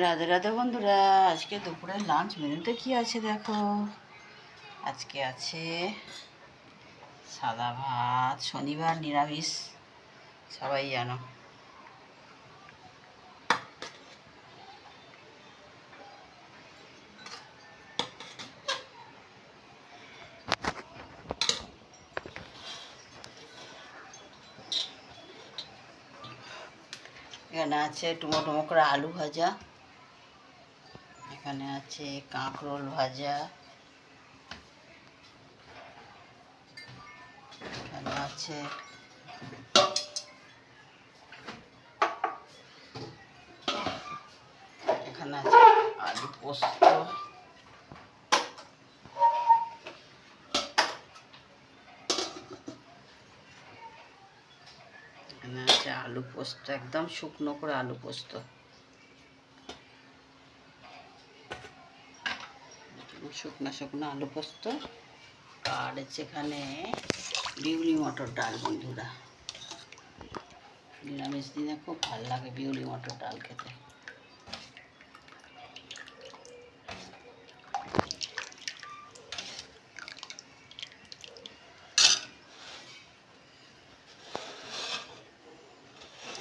রাধে রাধে বন্ধুরা, আজকে দুপুরের লাঞ্চ মেনুতে কি আছে দেখো। আজকে আছে সাদা ভাত, শনিবার নিরামিষ, সবাই জানো। এখানে আছে টুমো করে আলু ভাজা, এখানে আছে কাঁকরোল ভাজা, এখানে আছে আলু পোস্ত, এখানে আছে আলু পোস্ত, একদম শুকনো করে আলু পোস্ত, শুকনো শুকনো আলু পোস্ত। আর হচ্ছে এখানে বিউলি মটর ডাল। বন্ধুরা, নিরামিষ দিনে খুব ভালো লাগে বিউলি মটর ডাল খেতে।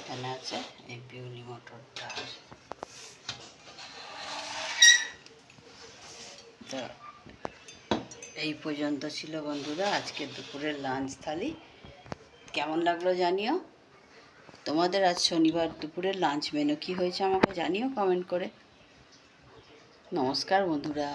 এখানে আছে এই বিউলি মটর ডাল। তো এই পর্যন্ত ছিল বন্ধুরা আজকে দুপুরের লাঞ্চ থালি। কেমন লাগলো জানিও। তোমাদের আজ শনিবার দুপুরের লাঞ্চ মেনু কী হয়েছে আমাকে জানিও কমেন্ট করে। নমস্কার বন্ধুরা।